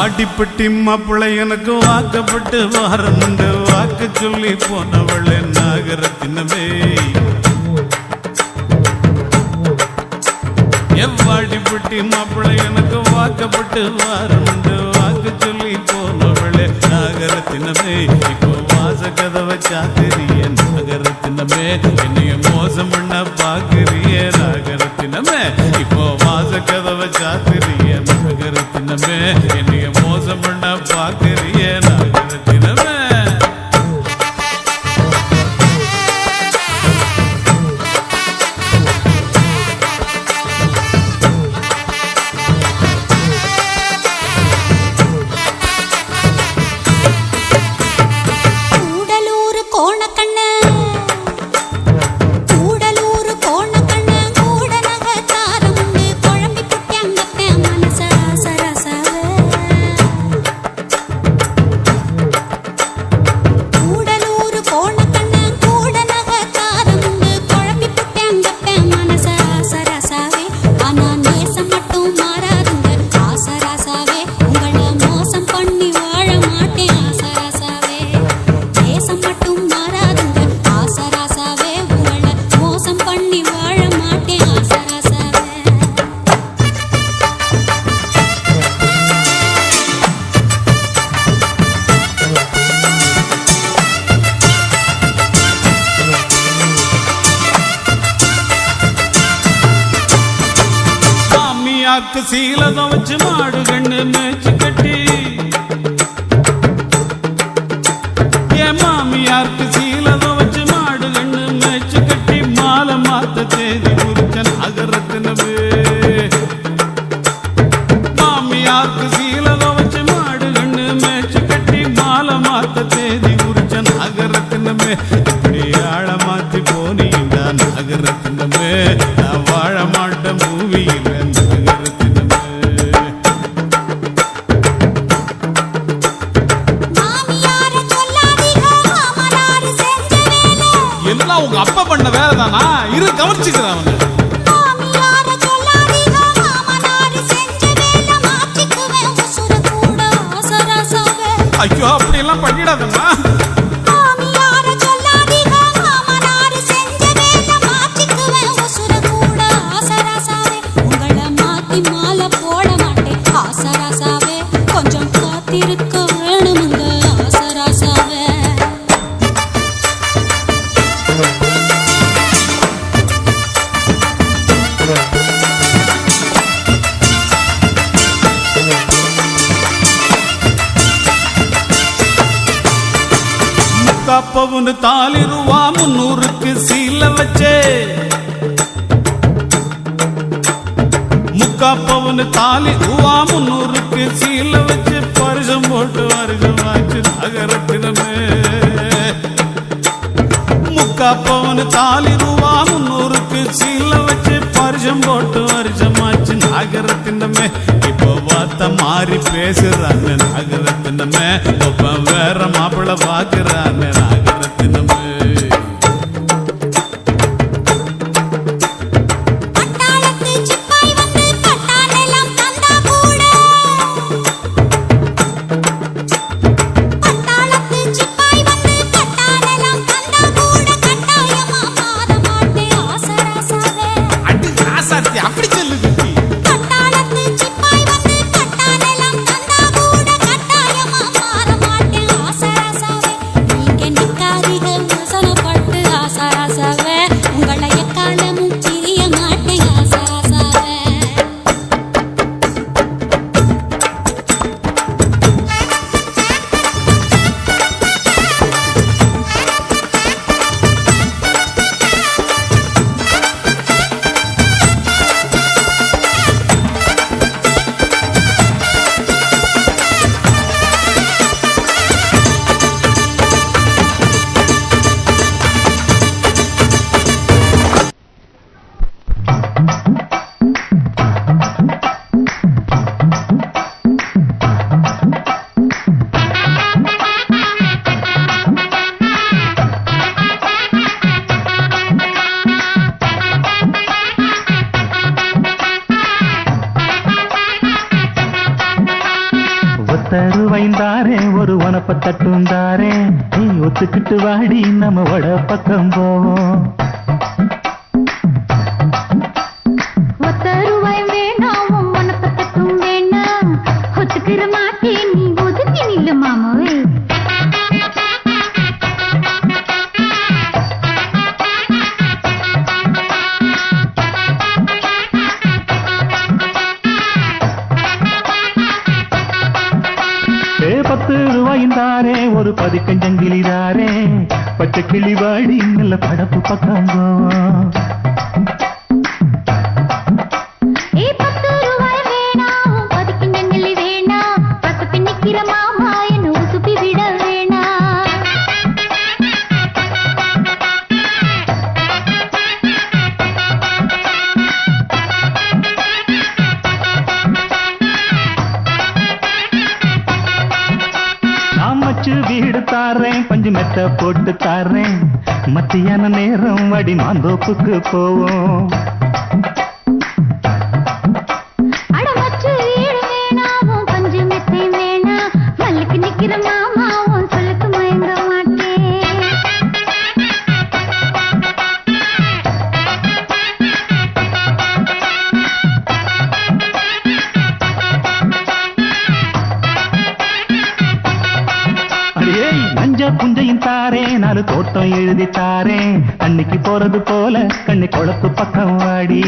வாடிப்பட்டி மாப்பிள்ளை எனக்கு வாக்கப்பட்டு வாரமுண்டு வாக்கு சொல்லி போனவள் நாகரத்தினமே வாடிப்பட்டி மாப்பிள்ளை எனக்கு வாக்கப்பட்டு வாரமுண்டு வாக்கு சொல்லி போனவள் நாகரத்தினமே இப்போ வாச கதவை சாத்திரிய நாகரத்தினமே என்னைய மோசம் பண்ண பாக்குறிய நாகரத்தினமே இப்போ வாச கதவை சாத்திரிய நாகரத்தினமே என்னைய மோசம் பண்ண பாக்குறிய நாகரத்தினமே சீலத வச்சு மாடு கண்ணு மேய்ச்சி கட்டி என் மாமியாருக்கு சீலத வச்சு மாடு கண்ணு மேய்ச்சி கட்டி மாலை மாத்த தேதி குறிச்சன் நாகரத்தினமே மாமியாருக்கு சீலத வச்சு மாடு கண்ணு மேய்ச்சி கட்டி மாலை மாத்த தேதி குறிச்சன் நாகரத்தினமே இப்படி ஆழ மாத்தி போனீங்க நாகரத்தினமே நான் வாழ மாட்டேன் பூமியில் உங்க அப்பா பண்ண வேலை தானா இரு கவனிச்சுக்கிறான் ஐயோ அப்படி எல்லாம் பண்ணிடாதம்மா கொஞ்சம் காத்திருக்க வேணுமுங்க ஆசராசாவே முக்காப்பவுன்னு தாலி ரூபா 300க்கு சீல வச்சே முக்காப்பவுன்னு தாலி ரூபா 300க்கு சீல வச்சு பரிசம் போட்டு வருஷமாச்சு நகரத்தினமே முக்காப்பவுன்னு தாலி ரூபா 300க்கு சீல வச்சு பரிசம் போட்டு வருஷமாச்சு நாகரத்தினமே இப்போ வார்த்தை மாறி பேசுறாங்க நாகரத்தினமே ஒப்ப வேற மாப்பிள்ள பாக்குறாங்க நாகரத்தினமே அப்படி சொல்லு நீங்க ஒத்தருவைந்தாரே ஒரு உனப்ப தட்டுந்தாரே நீ ஒத்துக்கிட்டு வாடி நம்ம வட பக்கம் போவோம். ஒத்தருவாய் வேணாம் உனப்ப தட்டும் வேணாம் ஒத்துக்கிற மாட்டே நீ ஒதுங்கி நில்லு மாமாவே. ரூபாய்ந்தாரே ஒரு பதிக்கஞ்சங்கிலிதாரே பச்சை கிளி வாடி நல்ல படப்பு பக்கம் போவோம். வீடு தாரேன் பஞ்சு மெத்த போட்டு தாரேன் மத்தியான நேரம் வடி மாந்தோப்புக்கு போவோம். பஞ்சு மெத்தை வேணா மல்லுக்கு நிக்கிற மாமாவும் சொல்லுக்கு மயங்க மாட்டேன். புஞ்சையும் தாரே நாலு தோட்டம் எழுதி தாரே அன்னைக்கு போறது போல கண்ணி குளத்து பக்கம் வாடி.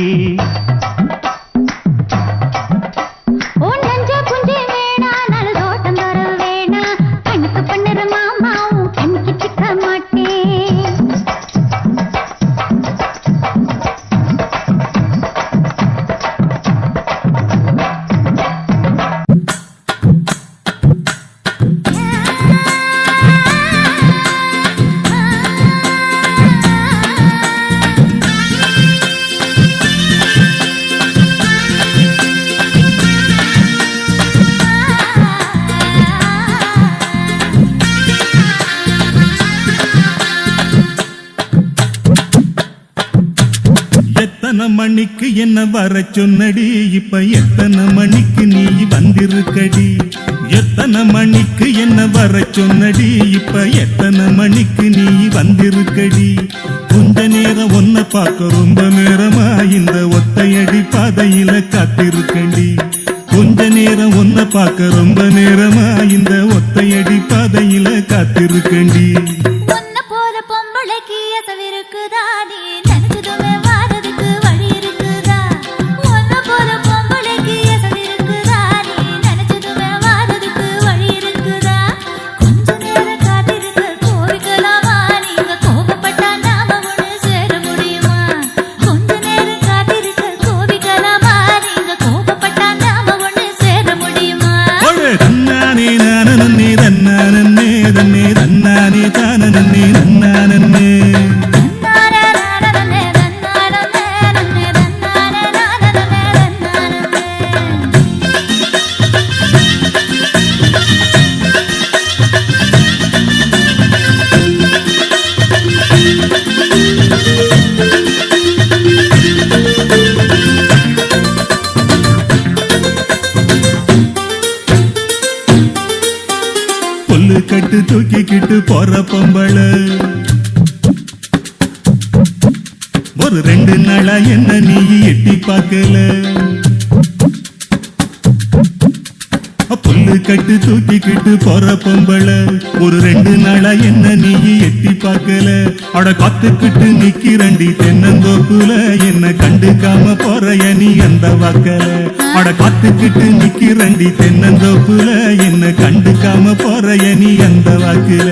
எத்தனை மணிக்கு என்ன வர சொன்னடி இப்ப எத்தனை மணிக்கு நீ வந்திருக்கடி. எத்தனை மணிக்கு என்ன வர சொன்னடி இப்ப எத்தனை மணிக்கு நீ வந்திருக்கடி. கொஞ்ச நேரம் ஒன்ன பார்க்க ரொம்ப நேரமா இந்த ஒத்தையடி பாதையில காத்திருக்கண்டி. கொஞ்ச நேரம் ஒன்ன பார்க்க ரொம்ப நேரமா இந்த ஒத்தையடி பாதையில காத்திருக்கண்டி. கட்டு தூக்கிக்கிட்டு போற பொம்பள ஒரு 2 நாளா என்ன நீ எட்டி பார்க்கல. புல்லு கட்டு தூக்கிக்கிட்டு போற பொம்பள ஒரு 2 நாளா என்ன நீ எட்டி பார்க்கல. அட காத்துக்கிட்டு நிக்கிறண்டி தென்னந்தோப்புல என்ன கண்டுக்காம போறைய நீ அந்த வாக்கல. அட காத்துக்கிட்டு நிக்கிறண்டி தென்னந்தோப்புல என்ன கண்டுக்காம போறைய நீ அந்த வாக்குல.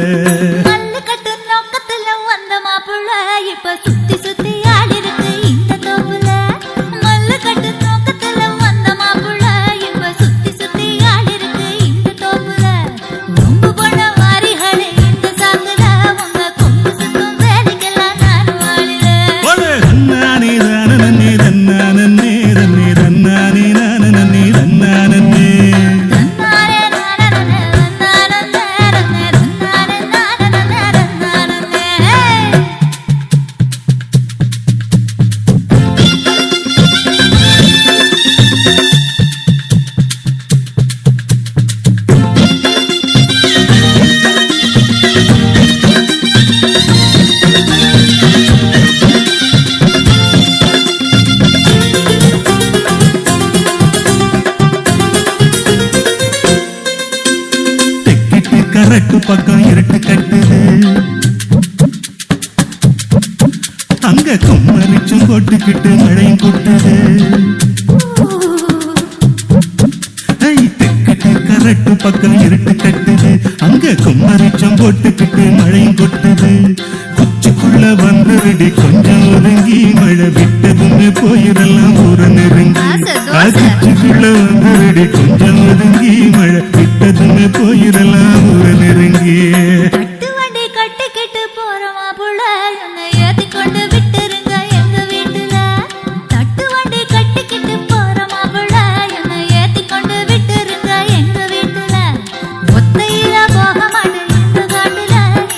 இப்ப சுத்தி சுத்தி ஆடி இருக்கு இந்த தோப்புல மல்லு கட்டு நோக்கத்துல வந்த மாப்புள்ள. இப்ப சுத்தி சுத்தி ஆடி இருக்கு இந்த தோப்புல ரொம்ப பொண்ண வாரிகளே இந்த சாக்குல உங்க கொம்பு சுத்தும் வேலைக்கெல்லாம் நானும் ஆளுல. தன்னானே தானே தன்னானே தன்னே தன்னானே நானே தன்னானே தன்னானே கரட்டு பக்கம் இருட்டு கட்டுது அங்க கும்மரிச்சும் போட்டுக்கிட்டு மழையும் கொட்டுது தெக்கட்டு கரட்டு பக்கம் இருட்டு கட்டுது அங்க கும்மரிச்சும் போட்டுக்கிட்டு மழையும் கொட்டுது குச்சிக்குள்ள வந்துருடி கொஞ்சம் ஒதுங்கி மழை விட்டதுமே போயிடலாம் ஊர நெருங்கி குச்சிக்குள்ள வந்துருடி கொஞ்சம் ஒதுங்கி மழை விட்டதுமே போயிடலாம் ஊர நெருங்கி கட்டு வண்டி கட்டிக்கிட்டு போறோமா புள்ள என்னை ஏத்தி கொண்டு விட்டுருங்க எங்க வீட்டுல தட்டு வண்டி கட்டிக்கிட்டு போறோமா புள்ள என்னை ஏத்தி கொண்டு விட்டுருங்க எங்க வீட்டுல ஒத்தையில போக மாட்டேன் இந்த காட்டுல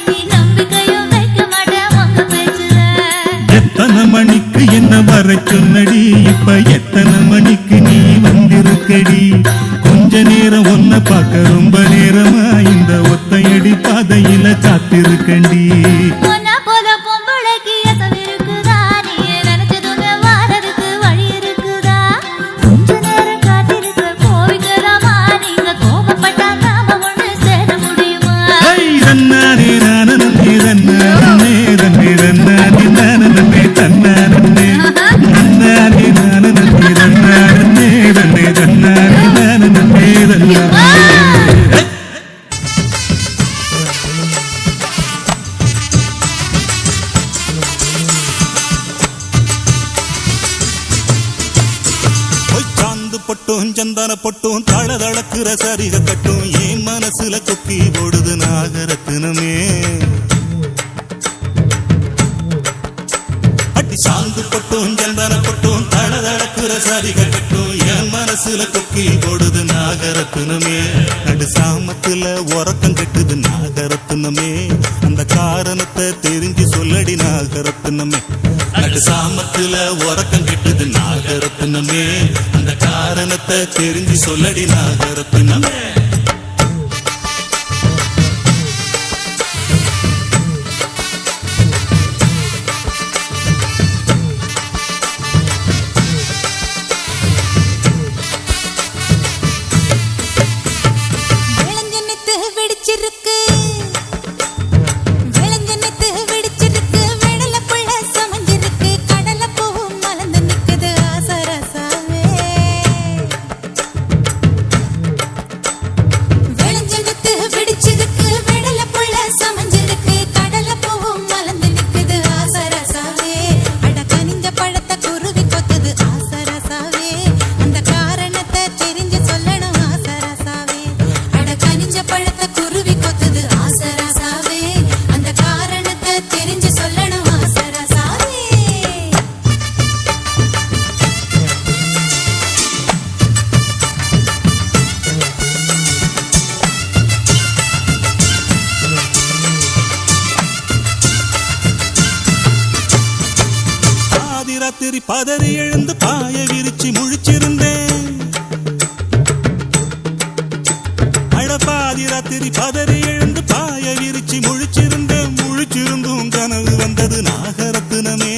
நீ நம்பிக்கையும் வைக்க மாட்டேன் உங்க பேச்சுல எத்தனை மணிக்கு என்ன வர சொன்னடி இப்ப எத்தனை மணிக்கு நீ வந்திருக்கடி கொஞ்ச நேரம் ஒன்ன பார்க்க ரொம்ப நேரமா இந்த ஒத்தையடி பாதையில காத்திருக்கண்டி உன்னை போல பொம்பளைக்கு எசவிருக்குதா நீ நினைச்சதுமே வாரதுக்கு வழி இருக்குதா கொஞ்ச நேரம் காத்திருக்க போய்க்கலாமா நீங்க கோபப்பட்டா நாம ஒண்ணு சேர முடியுமா தன்னானே நானே தன்னானே தன்னே தன்னானே நானே தன்னானே தன்னானே நானே தன்னானே தன்னே தன்னானே நானே தன்னானே பொட்டும் சந்தன பொட்டும் தளதளக்குற சரிக கட்டும் என் மனசுல கொக்கி போடுது நாகரத்தினமே அடி சாந்து பொட்டும் சந்தன பொட்டும் தளதளக்குற சரிக கட்டும் என் மனசுல கொக்கி போடுது நாகரத்தினமே நடு சாமத்துல உறக்கம் கட்டுது நாகரத்தினமே அந்த காரணத்தை தெரிஞ்சு சொல்லடி நாகரத்தினமே நடு சாமத்துல உறக்கம் கட்டுது நாகரத்தினமே அந்த காரணத்தை தெரிஞ்சு சொல்லடி நாகரத்தினமே விளஞ்சனத்து வெடிச்சிருக்கு விளஞ்சனத்து வெடிச்சிருக்கு வெடல புள்ள சமஞ்சிருக்கு கடல பூவும் மலர்ந்து நிக்குது ஆசரசாவே விளஞ்சனத்து வெடிச்சிருக்கு வெடல புள்ள சமஞ்சிருக்கு கடல பூவும் மலர்ந்து நிக்குது ஆசரசாவே அட கனிஞ்ச பழத்தை குருவி கொத்துது ஆசரசாவே அந்த காரணத்தை தெரிஞ்சு சொல்லணும் ஆசரசாவே அட கனிஞ்ச பழத்தை குருவி கொத்துது ஆசரசாவே அந்த காரணத்தை தெரிஞ்சு சொல்லணும் ஆசரசாவே பாதி ராத்திரி பதறி எழுந்து பாய விரிச்சு முழிச்சிருந்தேன் அட பாதி ராத்திரி பதறி எழுந்து பாய விரிச்சு முழிச்சிருந்தேன் முழிச்சிருந்தும் கனவு வந்தது நாகரத்தினமே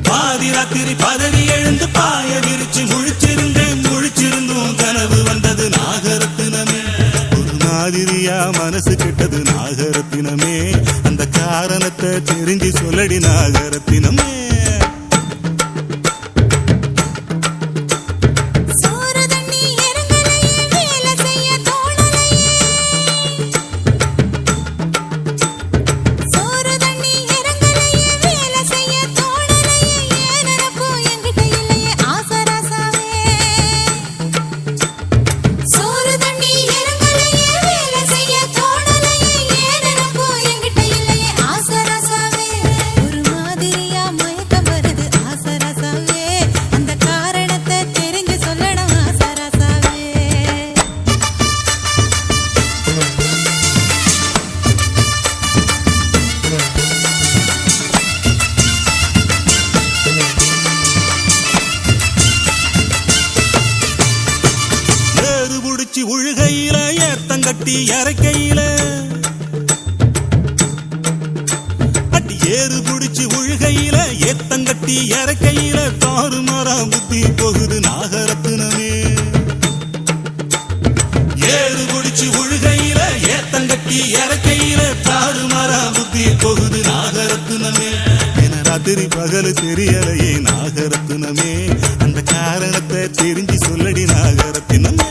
பாதி ராத்திரி பதறி எழுந்து பாய விரிச்சு முழிச்சிருந்தேன் முழிச்சிருந்தும் கனவு வந்தது நாகரத்தினமே ஒரு மாதிரியா மனசு கெட்டது நாகரத்தினமே அந்த காரணத்தை தெரிஞ்சு சொல்லடி நாகரத்தினமே சோறு தண்ணி இறங்கலையே வேலை செய்ய தோணலையே சோறு தண்ணி இறங்கலையே வேலை செய்ய தோணலையே ஏன் நினைப்போ என்கிட்ட இல்லையே ஆசரசாவே சோறு தண்ணி இறங்கலையே வேலை செய்ய தோணலையே ஏன் நினைப்போ என்கிட்ட இல்லையே ஆசரசாவே ஒரு மாதிரியா மயக்கம் வருது ஆசரசாவே அந்த காரணத்தை தெரிஞ்சு சொல்லணும் ஆசரசாவே ஏறு புடிச்சு உழுகையில ஏத்தங்கட்டி இறக்கையில அடி ஏறு புடிச்சு உழுகையில ஏத்தங்கட்டி இறக்கையில தாறு மரம் புத்தி போகுது நாகரத்தினமே ஏறு புடிச்சு போகுது நாகரத்தினமே என ராத்திரி பகல் தெரியலையே நாகரத்தினமே அந்த காரணத்தை தெரிஞ்சு சொல்லடி நாகரத்தினமே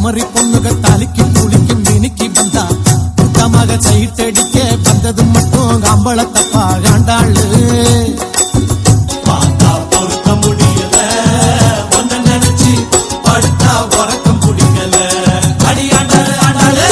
குமரி பொண்ணுக தாலிக்கு கூலிக்கு மினிக்கு வந்தா கூட்டமாக சைட்டடிக்க வந்தது மட்டும் கம்பளத்தை பாழாண்டாளு பார்த்தா பொறுக்க முடியல ஒன்ன நினைச்சு படுத்தா உறக்கம் பிடிக்கல அடியாண்டாளு ஆண்டாளு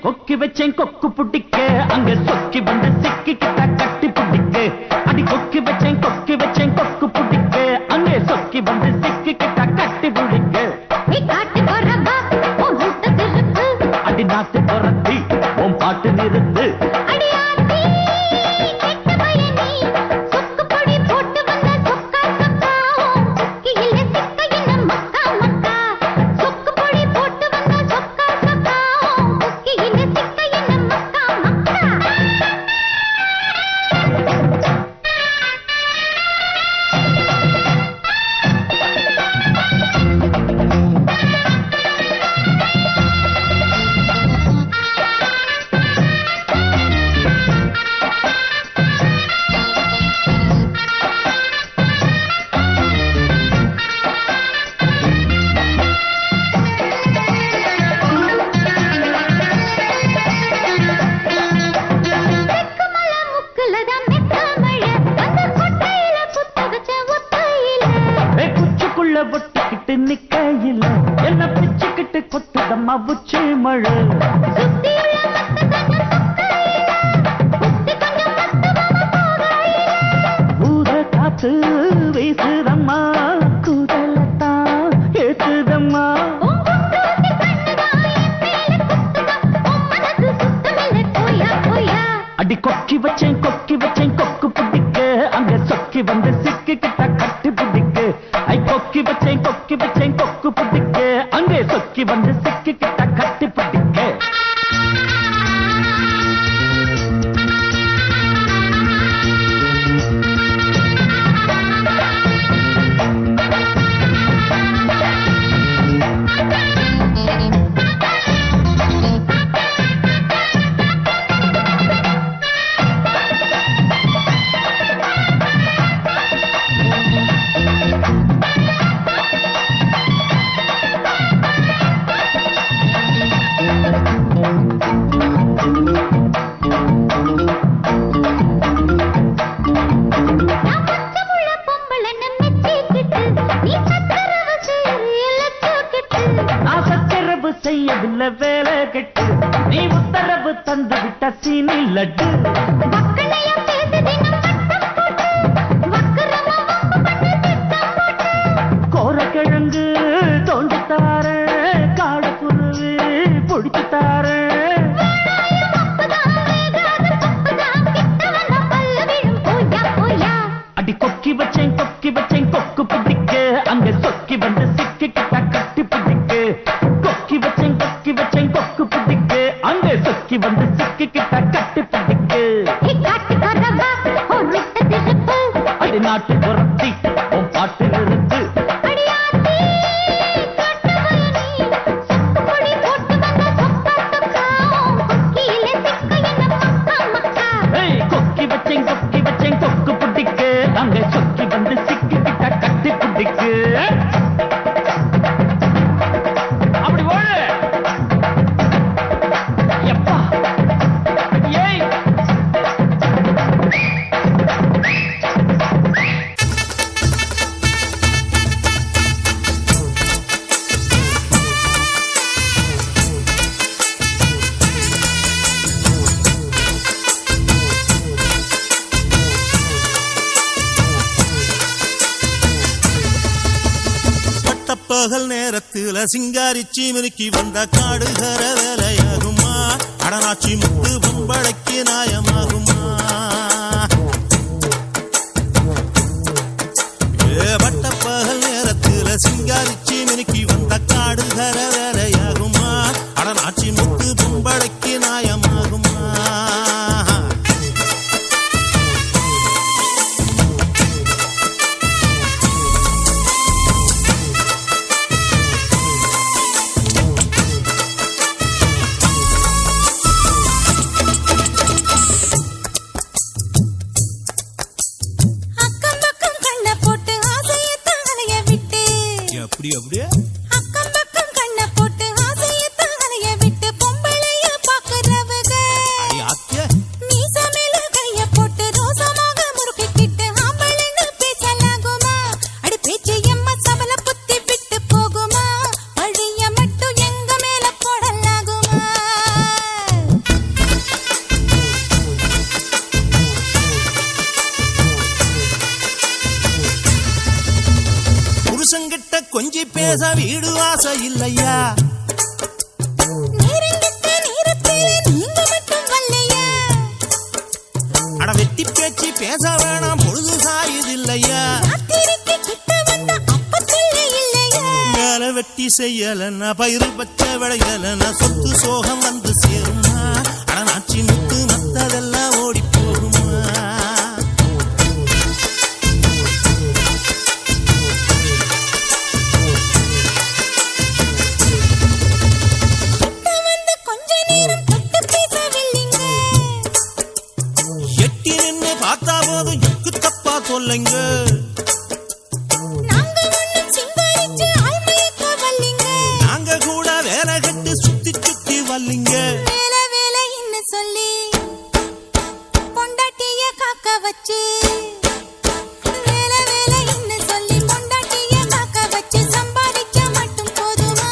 கொக்கி வச்சேன் கொக்கு புடிக்க அங்க சொக்கி வந்து சிக்கிக்கிட்ட கட்டி புடிக்க அடி கொக்கி வச்சேன் கொக்கு புடிக்க அங்க சொக்கி வந்து சிக்கிக்கிட்ட கட்டி புடிக்க அடி நாட்டு பொறத்தி உன் பாட்டு நிறுத்து ஒட்டிக்கிட்டு நிக்கையில் என்ன பிச்சுக்கிட்டு கொத்துதம்மா உச்சி மழை ஊத காத்து வீசுதம்மா கூதலத்தான் ஏத்துதம்மா அடி கொக்கி வச்சேன் கொக்கு பிடிக்க அங்க சொக்கி வந்து சிக்கிக்கிட்ட கட்டி பிடிக்க ஐ கொக்கி வச்சேன் கொக்கு பிடிக்க அங்கே சொக்கி வந்து சிக்கிக்கிட்ட கட்டி பிடிக்க செய்யவில்லை வேலை கெட்டு நீ உத்தரவு தந்து விட்ட சீனி லட்டு கோரக்கிழங்கு தோண்டித்தார காடக்குருவி பிடிச்சுத்தார அடி கொக்கி வச்சேன் கொக்கு பிடிக்க அங்க சொக்கி வந்து சிக்கிக்கிட்ட கட்டி பிடிக்க கொக்கி வச்சேன் கொக்கு பிடிக்க அங்க சொக்கி வந்து சிக்கிக்கிட்ட கட்டி பிடிக்க அடி நாட்டு புறத்தி உன் பாட்டு நிறுத்து கொக்கி வச்சேன் கொக்கு பிடிக்க அங்க சொக்கி வந்து சிக்கிக்கிட்ட கட்டி பிடிக்க அப்படி ஓடு எப்பா ஏய் பகல் நேரத்துல சிங்காரி சீமனுக்கு வந்த காடுகர வேலையாகுமா அடனாச்சி முத்து பொம்பளைக்கு நாயமாகுமா அப்படி அப்படியே அக்கம் பக்கம் கண்ண போட்டு ஆசையத்தான் அலைய விட்டு பொம்பளைய பாக்குறவங்க மீச மேல கைய போட்டு ரோசமாக முறுக்கிக்கிட்டு ஆம்பளைன்னு பேசலாகுமா அடி பேச்சு எம்மா சபல புத்தி விட்டு போகுமா பழிய மட்டும் எங்க மேல போடலாகுமா புருஷங்கிட்ட கொஞ்சி பேச வீடு வாச இல்லையா அட வெட்டி பேச்சு பேச வேணாம் பொழுது சாயுதில்லையா வேலை வெட்டி செய்யலன்னா பயிறு பச்சை விளையலன்னா சொத்து சோகம் வந்து சேருமா அட நாச்சி முத்து மத்ததெல்லாம் ஓடி போகுமா எட்டி நின்னு பார்த்தா போதும் எக்கு தப்பா சொல்லுங்க நாங்க கூட வேலை கட்டு சுத்தி சுத்தி வல்லிங்க சொல்லி பொண்டாட்டிய காக்க வச்சு வேலை வேலை இன்னு சொல்லி பொண்டாட்டிய காக்க வச்சு சம்பாதிக்க மட்டும் போதுமா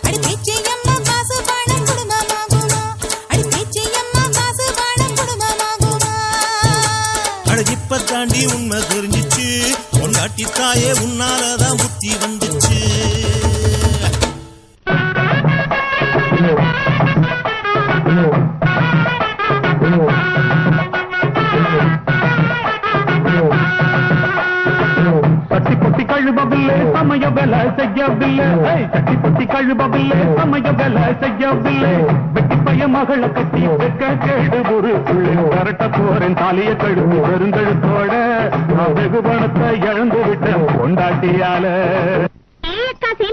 அடி பேச்சு எம்மா காசு பணம் குடும்பமாகுமா அடி பேச்சு எம்மா காசு பணம் குடும்பமாகுமா அழகிப்ப தாண்டி உண்மை தெரிஞ்சிச்சு பொண்டாட்டி தாயே உன்னாலதான் புத்தி வந்துச்சு சட்டி பொட்டி கழுவவில்லை சமய வேலை செய்யவில்லை சட்டி பொட்டி கழுவவில்லை சமய வேலை செய்யவில்லை வெட்டி பைய மகளை கட்டி வெக்க கேடு ஒரு புள்ளி கரட்ட போறேன் தாலிய கழுத்து பெருந்தெழுத்தோட நான் வெகு பணத்தை இழந்து விட்டேன் பொண்டாட்டியால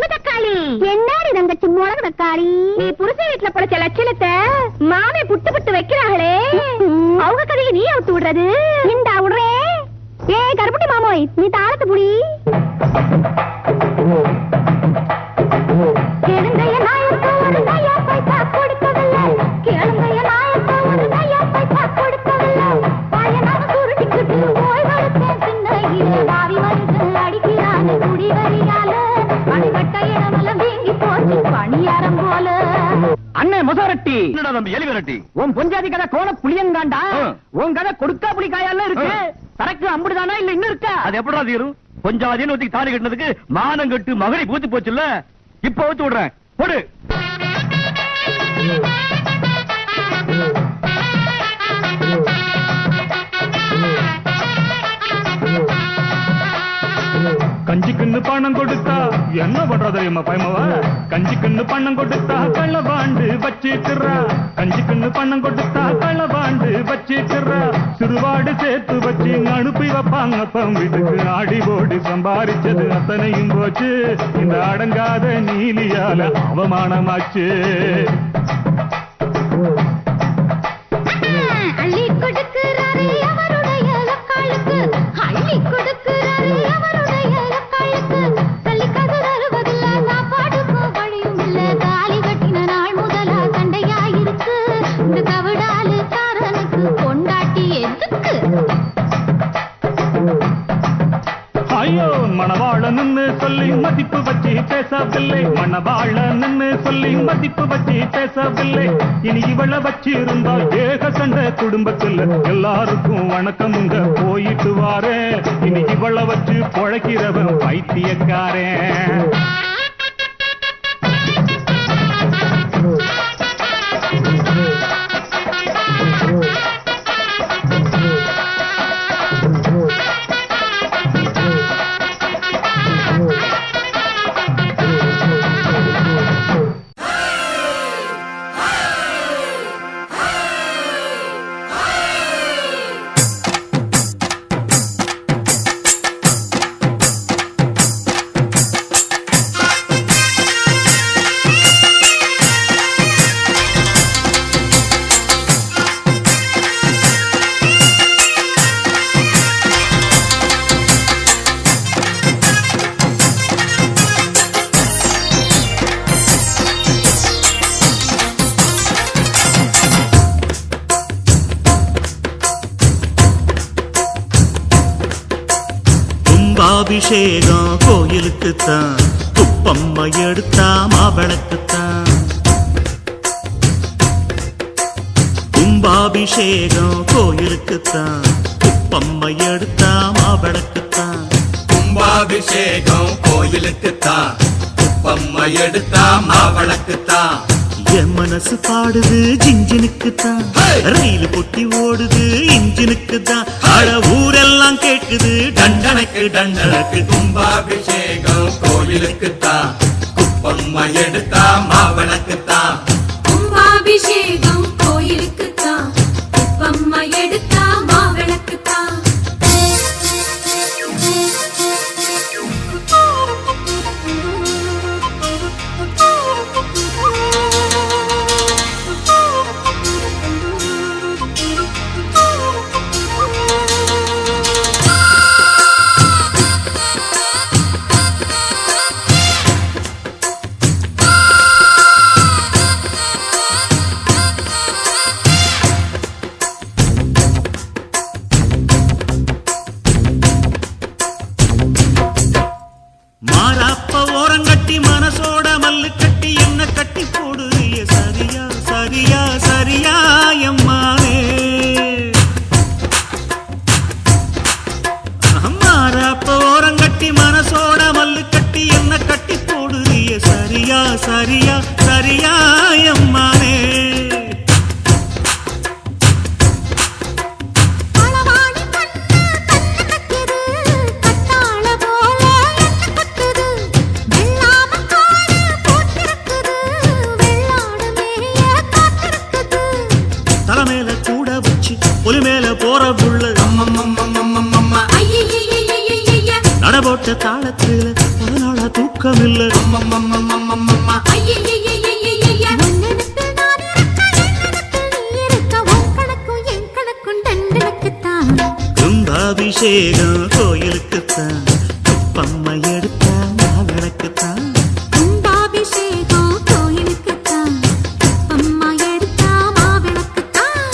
தக்காளி என்னாரு தங்கச்சி முளகு தக்காளி நீ புருஷ வீட்டுல படைச்ச லட்சணத்தை மாமே புட்டு புட்டு வைக்கிறாங்களே அவங்க கதையை நீ அவுத்து விடுறது இந்த விடுறே ஏ கருப்பட்டி மாமோய் நீ தாரத்து புடி கேளுங்கைய நாயத்தை ஒரு நையா பைசா கொடுக்கவில்லை கேளுங்கைய நாயத்தை ஒரு நையா பைசா கொடுக்கவில்லை பயனாக சுருட்டிக்கிட்டு போய் வளர்த்தேன் சின்ன வாவி வந்து அடிக்கிறான் குடி வரியால அடிபட்ட இடமெல்லாம் வீங்கி போச்சு பணியாரம் போல அண்ணே மொசாரட்டி என்னடா நம்ம எலி விரட்டி உன் பொஞ்சாதி கதை கோல புளியங்காண்டா உன் கதை கொடுக்கா புளி காயெல்லாம் இருக்கு சரக்கு அம்புடுதானா இல்ல இன்னும் இருக்கா அது எப்படா தீரும் பொஞ்சாதின்னு ஒருத்தி தாலி கட்டினதுக்கு மானம் கட்டு மகனை பூத்து போச்சுல்ல இப்ப வச்சு விடுறேன் போடு கஞ்சிக்குன்னு பணம் கொடுத்தா என்ன பண்றதா எம்மா பயமாவா கஞ்சிக்குன்னு பணம் கொடுத்தா களவாண்டு வச்சிக்கிறா கஞ்சிக்குன்னு பணம் கொடுத்தா களவாண்டு வச்சிக்கிறா சிறுவாடு சேர்த்து வச்சு அனுப்பி வைப்பாங்க அப்பம் வீட்டுக்கு ஆடி போடி சம்பாரிச்சது அத்தனையும் போச்சு இந்த அடங்காத நீலியால அவமானமாச்சு அள்ளி கொடுக்கிறாரே அவருடைய லக்காளுக்கு அள்ளி கொடுக்கிறாரே அவருடைய லக்காளுக்கு தள்ளி கதறுவதில்லை சாப்பாடுக்கும் வழியும் இல்ல தாலி கட்டின நாள் முதலா சண்டையாயிருக்கு இந்த கவிடாலு காரனுக்கு கொண்டாட்டி எதுக்கு ஐயோ மணவாளன்னு சொல்லி மதிப்பு வச்சு பேசவில்லை மணவாளன்னு சொல்லி மதிப்பு வச்சு பேசவில்லை இனி இவளை வச்சு இருந்தா ஏக சண்டை குடும்பத்துல எல்லாருக்கும் வணக்கம் உங்க போயிட்டு வாரே இனி இவளை வச்சு பொழைக்கிறவன் பைத்தியக்காரன் கும்பாபிஷேகம் கோயிலுக்குத்தான், குப்பம்மை எடுத்தா மாவிளக்குத்தான். கும்பாபிஷேகம் கோயிலுக்குத்தான், குப்பம்மை எடுத்தா மாவிளக்குத்தான். கும்பாபிஷேகம் கோயிலுக்குத்தான், குப்பம்மை எடுத்தா மாவிளக்குத்தான். என் மனசு பாடுது ஜிஞ்சினுக்குத்தான், ரயில் பொட்டி ஓடுது இன்ஜினுக்குத்தான். அட ஊரெல்லாம் கேட்குது டண்டனக்கு டண்டனக்கு. கும்பாபிஷேகம் கோயிலுக்குத்தான், குப்பம்மை எடுத்தா மாவிளக்குத்தான். கும்பாபிஷேகம் கோயிலுக்குத்தான், குப்பம்மா எடுத்தா மாவிளக்குத்தான். மாறாப்ப ஓரங்கட்டி மனசோட மல்லு கட்டி என்ன கட்டி போடுறிய சரியா சரியா சரியா எம்மானே. மாறாப்ப ஓரங்கட்டி மனசோட மல்லு கட்டி என்ன கட்டி போடுறிய சரியா சரியா சரியா எம்மானே. தலைமையில கூட வச்சு புலி மேல போற புள்ள நடபோட்ட தாளத்துல அதனால தூக்கம் இல்ல. கும்பாபிஷேகம் கோயிலுக்குத்தான், குப்பம்மை எடுத்தா மாவிளக்குத்தான். கும்பாபிஷேகம் கோயிலுக்குத்தான், குப்பம்மா எடுத்தா மாவிளக்குத்தான்.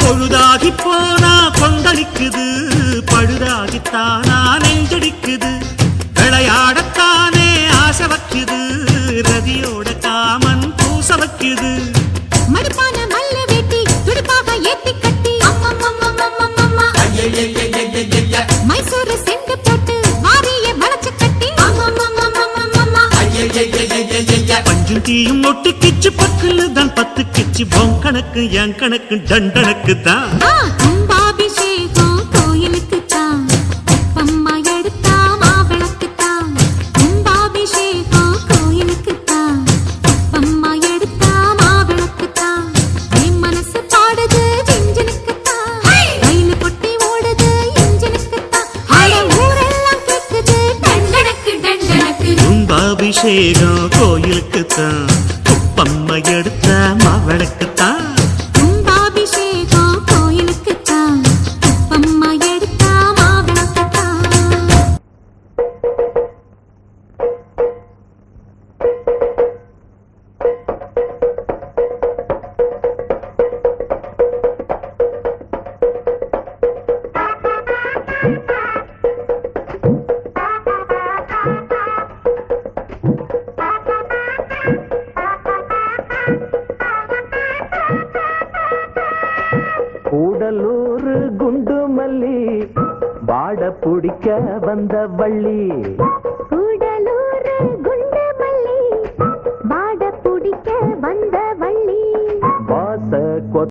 பொழுதாகி போனா கொந்தளிக்குது, பழுதாகித்தானா நெஞ்சடிக்குது. விளையாடத்தானே ஆசை வைக்குது, ரதியோட காமன் பூச வைக்குது. மடிப்பான மல்ல வேட்டி துடுப்பாக ஏத்தி கட்டி மைசூரு செண்டு போட்டு மாறிய வளைச்சு கட்டி பஞ்சும் தீயும் ஒட்டு கிச்சு பக்கல தான் பத்து கிச்சு. பொன் கணக்கு என் கணக்கு டண்டனக்கு தான். கும்பாபிஷேகம் கோயிலுக்குத்தான், குப்பம்மா எடுத்தா மாவிளக்குத்தான். கும்பாபிஷேகம் கோயிலுக்குத்தான், குப்பம்மா எடுத்தா மாவிளக்குத்தான். என் மனசு பாடுது ஜிஞ்சினுக்குத்தான், ரயில் பொட்டி ஓடுது இன்ஜினுக்குத்தான். ஊரெல்லாம் கேக்குது டண்டனக்கு டண்டனக்கு. கும்பாபிஷேகம் கோயிலுக்குத்தான், குப்பம்மை எடுத்தா மாவிளக்குத்தான். கும்பாபிஷேகம் கோயிலுக்குத்தான், குப்பம்மா எடுத்தா மாவிளக்குத்தான். கூடலூர் குண்டு மல்லி வாட பிடிக்க வந்த வள்ளி. கூடலூர் குண்டு